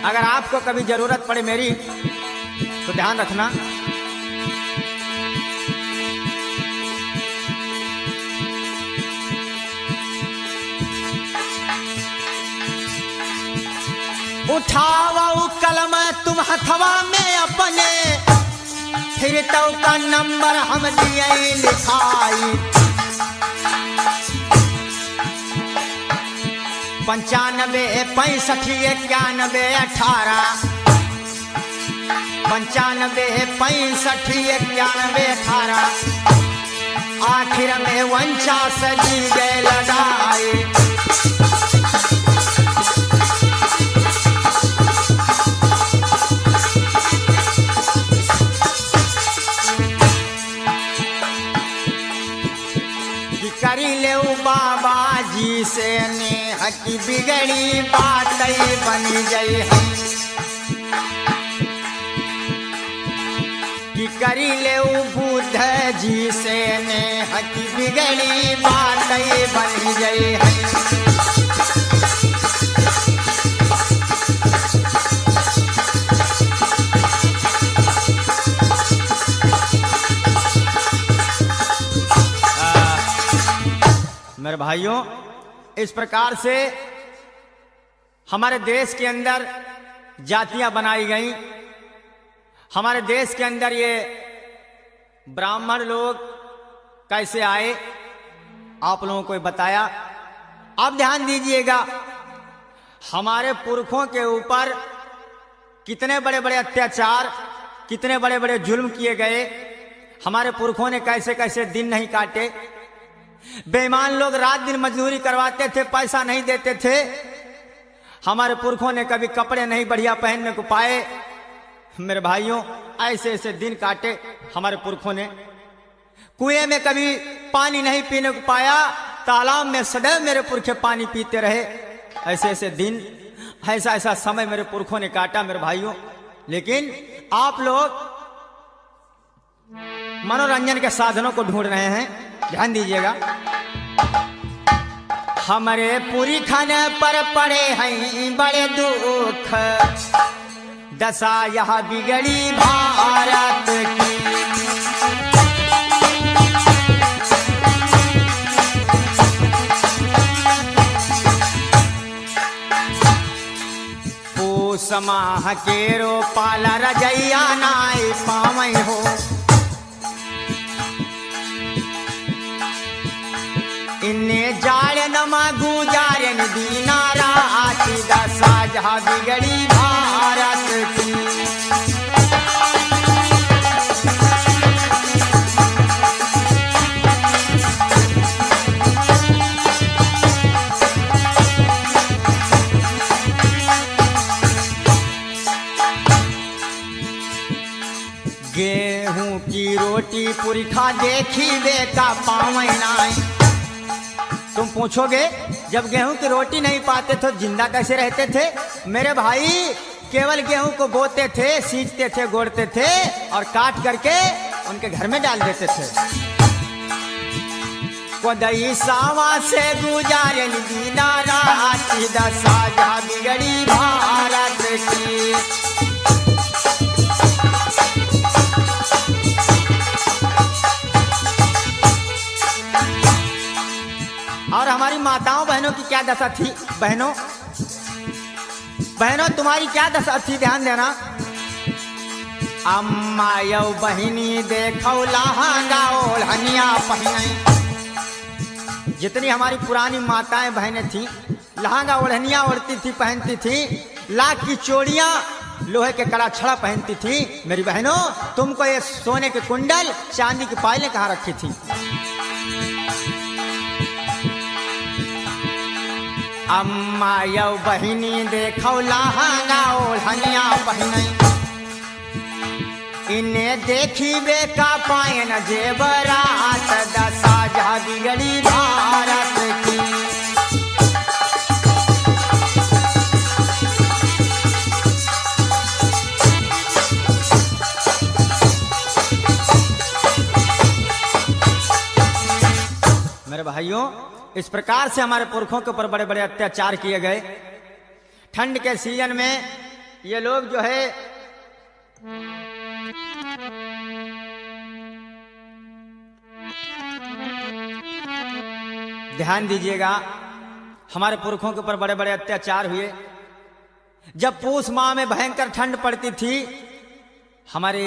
अगर आपको कभी जरूरत पड़े मेरी, तो ध्यान रखना, उठाओ कलम तुम हथवा में अपने, फिर तो का नंबर हम दिए लिखाई, 95 65 91 18, 95 65 91 18, आखिर में 49 जी गए लड़ाई। करी ले बाबा जी से नेह की बिगड़ी बात बनी गई है, कि करी ले बुद्ध जी से नेह की बिगड़ी बात बन गई है। मेरे भाइयों, इस प्रकार से हमारे देश के अंदर जातियां बनाई गई। हमारे देश के अंदर ये ब्राह्मण लोग कैसे आए, आप लोगों को बताया। अब ध्यान दीजिएगा, हमारे पुरखों के ऊपर कितने बड़े बड़े अत्याचार, कितने बड़े बड़े जुल्म किए गए। हमारे पुरखों ने कैसे कैसे दिन नहीं काटे। बेईमान लोग रात दिन मजदूरी करवाते थे, पैसा नहीं देते थे। हमारे पुरखों ने कभी कपड़े नहीं बढ़िया पहनने को पाए। मेरे भाइयों, ऐसे ऐसे दिन काटे हमारे पुरखों ने। कुएं में कभी पानी नहीं पीने को पाया, तालाब में सदैव मेरे पुरखे पानी पीते रहे। ऐसे ऐसे दिन, ऐसा ऐसा समय मेरे पुरखों ने काटा मेरे भाइयों। लेकिन आप लोग मनोरंजन के साधनों को ढूंढ रहे हैं, ध्यान दीजिएगा। हमारे पूरी खाने पर पड़े हैं बड़े दुख, दशा यह बिगड़ी भारत की। पूस माह के रो पाला रजैया नाई पावई हो। इन्ने जाड़ नमा गुजारन दीना राती, दशा जहा बिगड़ी भारत की। गेहूं की रोटी पुरखा देखी बेका पावनाई। तुम पूछोगे, जब गेहूं की रोटी नहीं पाते तो जिंदा कैसे रहते थे? मेरे भाई, केवल गेहूं को बोते थे, सींचते थे, गोड़ते थे और काट करके उनके घर में डाल देते थे। कोदई सावा से गुजारन दीना राती, दशा जहा बिगड़ी भारत की। और हमारी माताओं बहनों की क्या दशा थी? बहनों बहनों तुम्हारी क्या दशा थी? ध्यान देना। अम्मा यौ बहिनी देखो लहंगा ओढ़निया पहने। जितनी हमारी पुरानी माताएं बहनें थी, लहंगा ओढ़निया ओढ़ती थी, पहनती थी। लाख की चोड़ियां, लोहे के कड़ा छड़ा पहनती थी। मेरी बहनों, तुमको ये सोने के कुंडल, चांदी की पायलें कहाँ रखी थी? अम्मा यौ बहिनी देखो लहंगा ओढ़निया पहने। इन्हें देखी बेका पायन जेबरात, दशा जहा बिगड़ी भारत की। मेरे भाइयों, इस प्रकार से हमारे पुरखों के ऊपर बड़े बड़े अत्याचार किए गए। ठंड के सीजन में ये लोग जो है ध्यान दीजिएगा, हमारे पुरखों के ऊपर बड़े बड़े अत्याचार हुए। जब पूस माह में भयंकर ठंड पड़ती थी, हमारे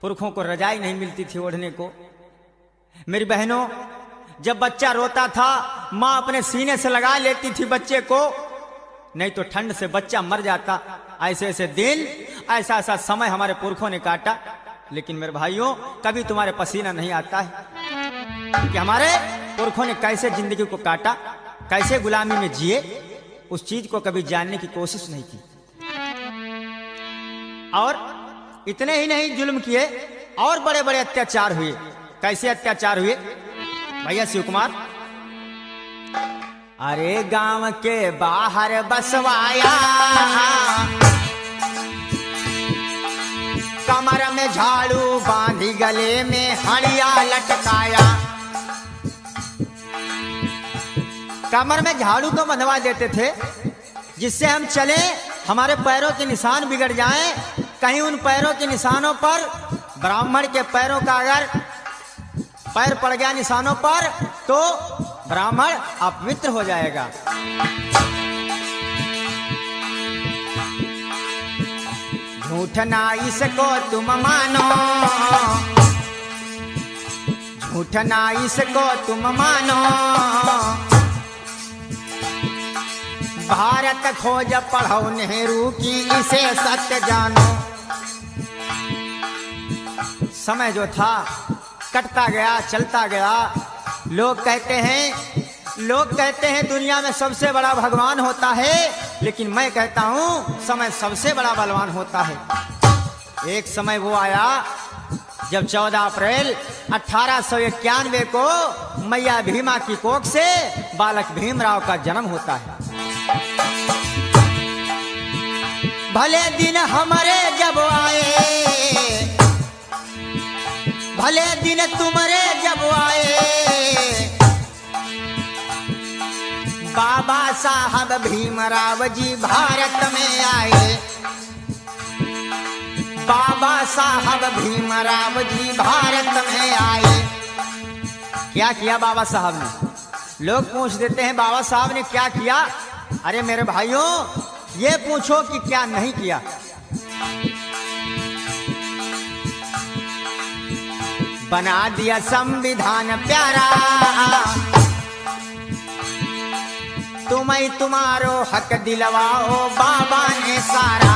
पुरखों को रजाई नहीं मिलती थी ओढ़ने को। मेरी बहनों, जब बच्चा रोता था, माँ अपने सीने से लगा लेती थी बच्चे को, नहीं तो ठंड से बच्चा मर जाता। ऐसे ऐसे दिन, ऐसा ऐसा समय हमारे पुरखों ने काटा। लेकिन मेरे भाइयों, कभी तुम्हारे पसीना नहीं आता है कि हमारे पुरखों ने कैसे जिंदगी को काटा, कैसे गुलामी में जिए, उस चीज को कभी जानने की कोशिश नहीं की। और इतने ही नहीं, जुल्म किए और बड़े बड़े अत्याचार हुए। कैसे अत्याचार हुए भैया शिव कुमार? अरे गांव के बाहर बसवाया, कमर में में झाड़ू बांधी गले में हड़िया लटकाया। कमर में झाड़ू को बंधवा देते थे जिससे हम चले हमारे पैरों के निशान बिगड़ जाएं। कहीं उन पैरों के निशानों पर ब्राह्मण के पैरों का अगर पैर पड़ गया निशानों पर तो ब्राह्मण अपवित्र हो जाएगा। झूठ ना इसको तुम मानो, झूठ ना इसको तुम मानो, भारत खोज पढ़ो नेहरू की इसे सत्य जानो। समय जो था कटता गया, चलता गया। लोग कहते हैं दुनिया में सबसे बड़ा भगवान होता है, लेकिन मैं कहता हूं समय सबसे बड़ा बलवान होता है। एक समय वो आया जब 14 अप्रैल 1891 को मैया भीमा की कोख से बालक भीमराव का जन्म होता है। भले दिन हमारे जब आए, भले दिन तुम्हारे जब आए, बाबा साहब भीमराव जी भारत में आए, बाबा साहब भीमराव जी भारत में आए। क्या किया बाबा साहब ने? लोग पूछ देते हैं बाबा साहब ने क्या किया। अरे मेरे भाइयों, ये पूछो कि क्या नहीं किया। बना दिया संविधान प्यारा, तुम्हें तुम्हारो हक दिलवाओ बाबा ने सारा।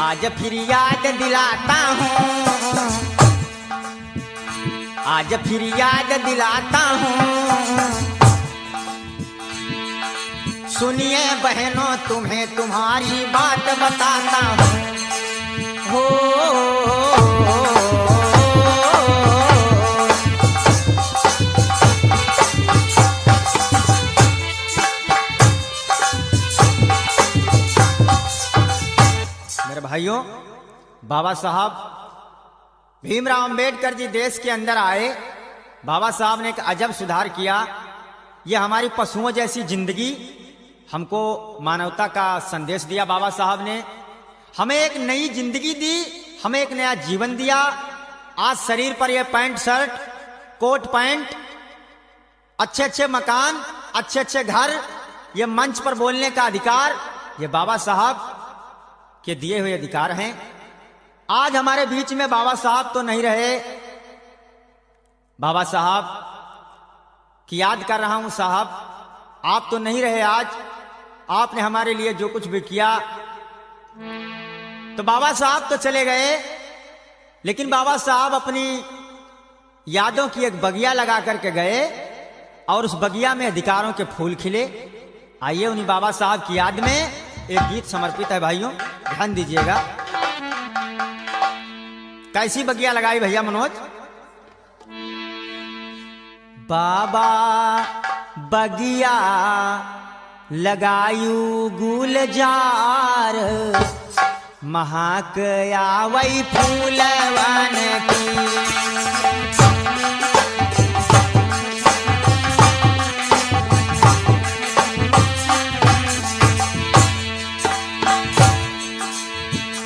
आज फिर याद दिलाता हूँ, आज फिर याद दिलाता हूँ, सुनिए बहनों तुम्हें तुम्हारी बात बताता हूँ। हो मेरे भाइयों, बाबा साहब भीमराव अंबेडकर जी देश के अंदर आए। बाबा साहब ने एक अजब सुधार किया। ये हमारी पशुओं जैसी जिंदगी, हमको मानवता का संदेश दिया। बाबा साहब ने हमें एक नई जिंदगी दी, हमें एक नया जीवन दिया। आज शरीर पर यह पैंट शर्ट, कोट पैंट, अच्छे अच्छे मकान, अच्छे अच्छे घर, ये मंच पर बोलने का अधिकार, ये बाबा साहब के दिए हुए अधिकार हैं। आज हमारे बीच में बाबा साहब तो नहीं रहे। बाबा साहब की याद कर रहा हूं। साहब, आप तो नहीं रहे आज। आपने हमारे लिए जो कुछ भी किया, तो बाबा साहब तो चले गए, लेकिन बाबा साहब अपनी यादों की एक बगिया लगा करके गए और उस बगिया में अधिकारों के फूल खिले। आइए उन्हीं बाबा साहब की याद में एक गीत समर्पित है। भाइयों ध्यान दीजिएगा। कैसी बगिया लगाई भैया मनोज? बाबा बगिया लगायू गुलजार, महक आवै फूलवन की।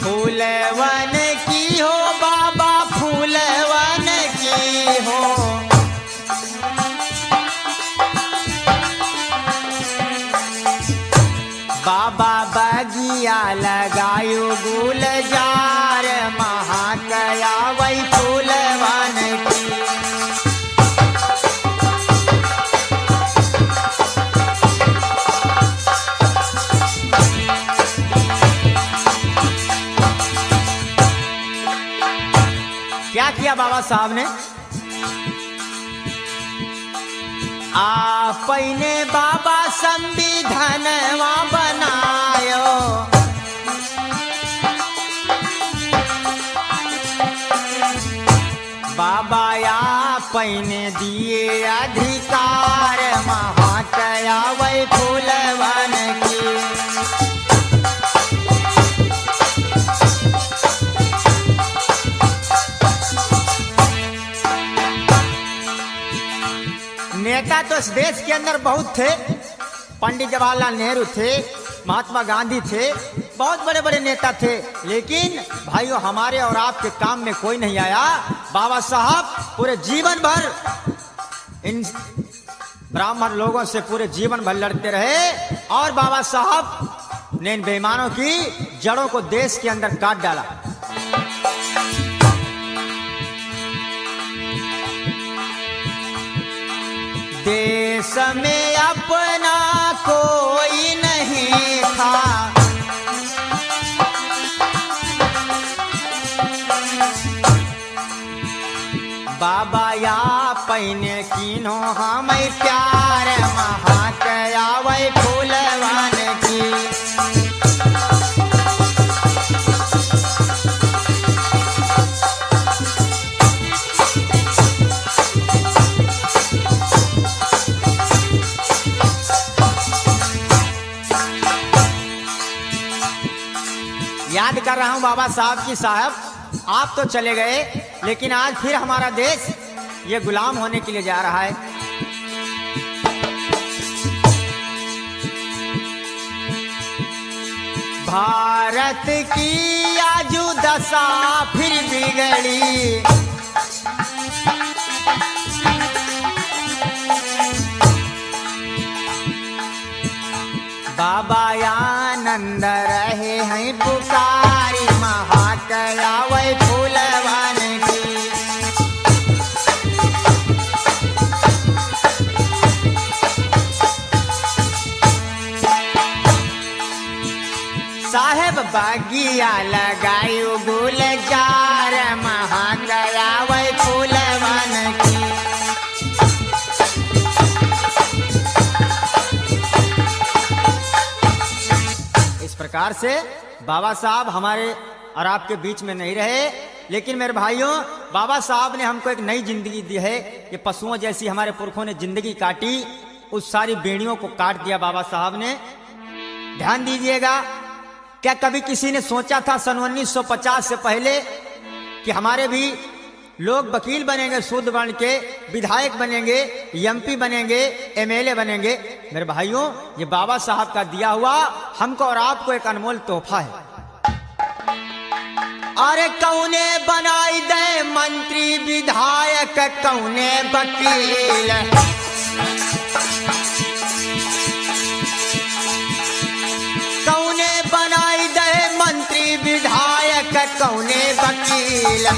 फूलवन की हो बाबा, फूलवन की हो, बाबा बगिया लगायो गुलजार, महक आवै फूलवन की। क्या किया बाबा साहब ने? आपने बाबा संविधानवा बनायो, बाबा आपने दिए अधिकार, महक आवै फूलवन की। उस देश के अंदर बहुत थे। पंडित जवाहरलाल नेहरू थे, महात्मा गांधी थे, बहुत बड़े बड़े नेता थे, लेकिन भाइयों हमारे और आपके काम में कोई नहीं आया। बाबा साहब पूरे जीवन भर इन ब्राह्मण लोगों से पूरे जीवन भर लड़ते रहे और बाबा साहब ने इन बेईमानों की जड़ों को देश के अंदर काट डाला। देश में अपना कोई नहीं था, बाबा या पहने कीनो हमें प्यार महाकया वै फूलवान की। याद कर रहा हूं बाबा साहब की, साहब आप तो चले गए लेकिन आज फिर हमारा देश ये गुलाम होने के लिए जा रहा है। भारत की आजू दशा फिर बिगड़ी, बाबा आनंद रहे हैं पुकारी महाकया वै फूलवान की। साहेब बागिया लगायु गुलजार महाकया वै फूलवान की। प्रकार से बाबा साहब हमारे और आपके बीच में नहीं रहे, लेकिन मेरे भाइयों बाबा साहब ने हमको एक नई जिंदगी दी है। ये पशुओं जैसी हमारे पुरखों ने जिंदगी काटी, उस सारी बेड़ियों को काट दिया बाबा साहब ने। ध्यान दीजिएगा, क्या कभी किसी ने सोचा था सन 1950 से पहले कि हमारे भी लोग वकील बनेंगे, शुद्ध बन के विधायक बनेंगे, एमपी बनेंगे, एमएलए बनेंगे? मेरे भाइयों ये बाबा साहब का दिया हुआ हमको और आपको एक अनमोल तोहफा है। अरे कौने बनाई दे मंत्री विधायक, कौने वकील, कौने बनाई दे मंत्री विधायक, कौने वकील।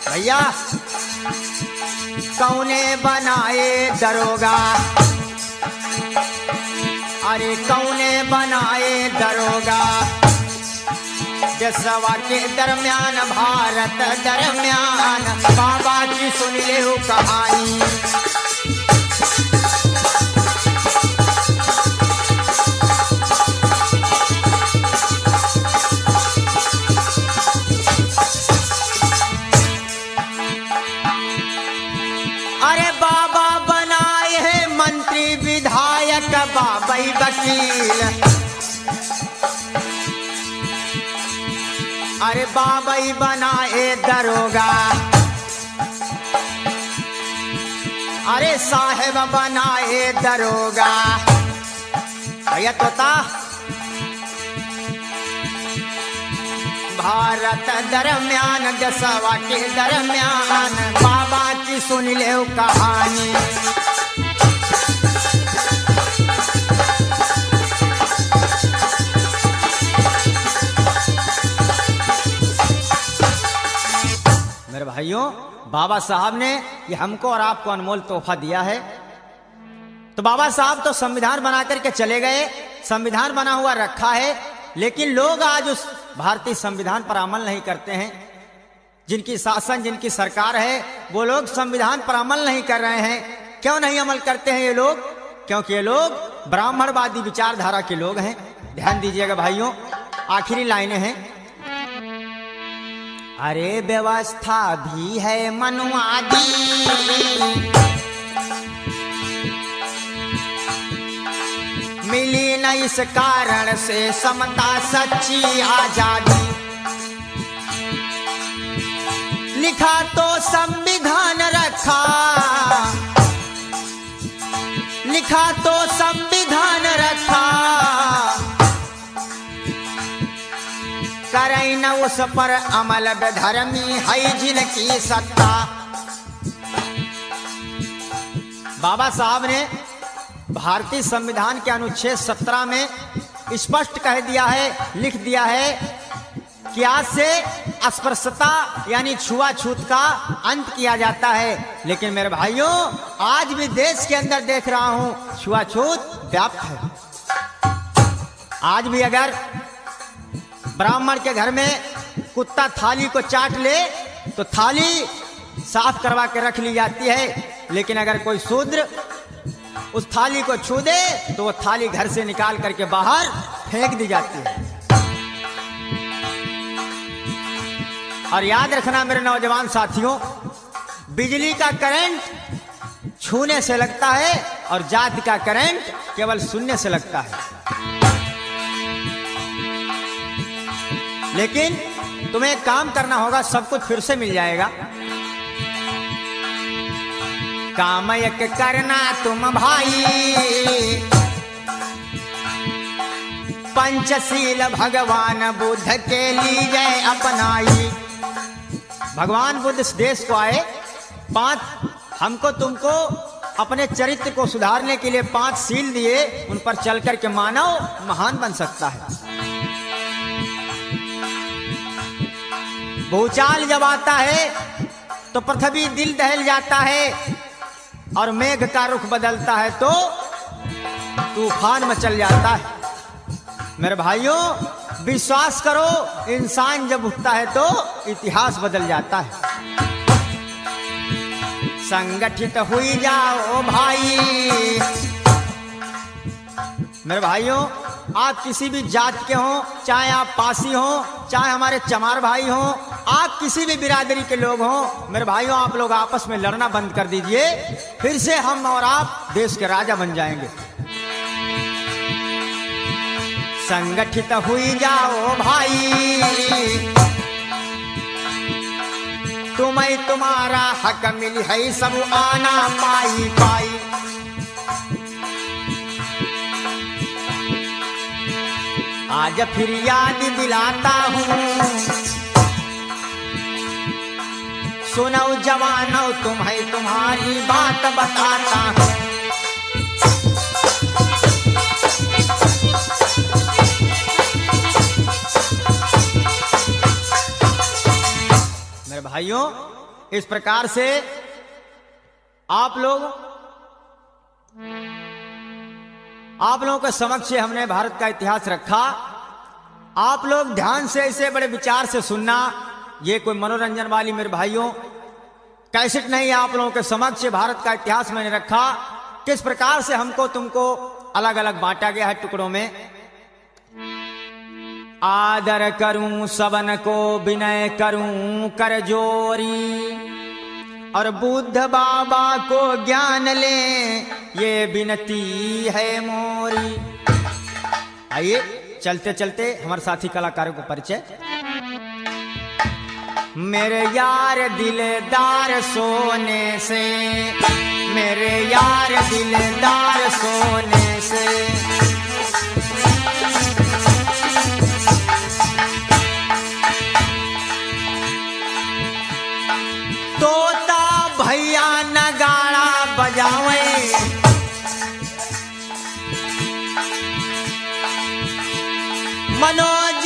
भैया कौने बनाए दरोगा, अरे कौने बनाए दरोगा, देशवा के दरमियान भारत दरमियान, बाबा की सुन ले हो कहानी। अरे बाबा बनाए हैं मंत्री विधायक, बाबाई वकील, अरे बाबाई बनाए दरोगा, अरे साहेब बनाए दरोगा। भैया तोता भारत दरमियान, देशवा के दरमियान, बाबा की सुन ले कहानी। मेरे भाइयों बाबा साहब ने ये हमको और आपको अनमोल तोहफा दिया है। तो बाबा साहब तो संविधान बना करके चले गए, संविधान बना हुआ रखा है, लेकिन लोग आज उस भारतीय संविधान पर अमल नहीं करते हैं। जिनकी शासन, जिनकी सरकार है, वो लोग संविधान पर अमल नहीं कर रहे हैं। क्यों नहीं अमल करते हैं ये लोग? क्योंकि ये लोग ब्राह्मणवादी विचारधारा के लोग हैं। ध्यान दीजिएगा भाइयों, आखिरी लाइनें हैं। अरे व्यवस्था भी है मनुवादी, मिली न इस कारण से समता सच्ची आजादी। लिखा तो संविधान रखा, लिखा तो संविधान रखा, करई न उस पर अमल बेधर्मी है जिनकी सत्ता। बाबा साहब ने भारतीय संविधान के अनुच्छेद 17 में स्पष्ट कह दिया है, लिख दिया है कि आज से अस्पृश्यता यानी छुआछूत का अंत किया जाता है। लेकिन मेरे भाइयों, आज भी देश के अंदर देख रहा हूं छुआछूत व्याप्त है। आज भी अगर ब्राह्मण के घर में कुत्ता थाली को चाट ले तो थाली साफ करवा के रख ली जाती है, लेकिन अगर कोई शूद्र उस थाली को छू दे तो वो थाली घर से निकाल करके बाहर फेंक दी जाती है। और याद रखना मेरे नौजवान साथियों, बिजली का करंट छूने से लगता है और जाति का करंट केवल सुनने से लगता है। लेकिन तुम्हें एक काम करना होगा, सब कुछ फिर से मिल जाएगा। काम एक करना तुम भाई, पंचशील भगवान बुद्ध के लीजिए अपनाई। भगवान बुद्ध इस देश को आए, 5 हमको तुमको अपने चरित्र को सुधारने के लिए 5 शील दिए, उन पर चल करके मानव महान बन सकता है। भूचाल जब आता है तो पृथ्वी दिल दहल जाता है और मेघ का रुख बदलता है तो तूफान मचल जाता है। मेरे भाइयों, विश्वास करो, इंसान जब उठता है तो इतिहास बदल जाता है। संगठित हुई जाओ भाई। मेरे भाइयों, आप किसी भी जात के हों, चाहे आप पासी हों, चाहे हमारे चमार भाई हों, आप किसी भी बिरादरी के लोग हों, मेरे भाइयों, आप लोग आपस में लड़ना बंद कर दीजिए, फिर से हम और आप देश के राजा बन जाएंगे। संगठित हुई जाओ भाई, तुम्हें तुम्हारा हक मिली है सब आना पाई पाई। आज फिर याद दिलाता हूँ, सुनो जवानों तुम्हें तुम्हारी बात बताता हूँ। मेरे भाइयों, इस प्रकार से आप लोगों के समक्ष हमने भारत का इतिहास रखा। आप लोग ध्यान से इसे बड़े विचार से सुनना। ये कोई मनोरंजन वाली मेरे भाइयों कैसेट नहीं है। आप लोगों के समक्ष भारत का इतिहास मैंने रखा, किस प्रकार से हमको तुमको अलग अलग बांटा गया है टुकड़ों में। आदर करूं सबन को, विनय करूं कर जोरी, और बुद्ध बाबा को ज्ञान ले ये विनती है मोरी। आइए चलते चलते हमारे साथी कलाकारों को परिचय। मेरे यार दिलदार सोने से, मेरे यार दिलदार सोने से, तोता भैया नगाड़ा बजावे, मनोज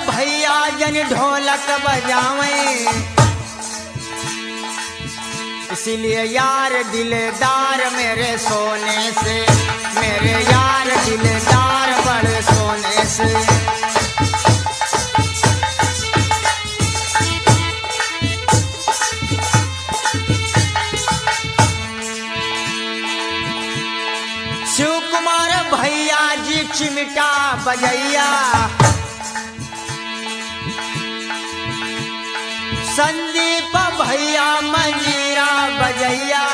भैया जन ढोलक बजावे। इसीलिए यार दिलदार मेरे सोने से, मेरे यार दिलदार बड़े सोने से। शिव कुमार भैया जी चिमटा बजैया, संदीप भैया मंजीरा बजैया।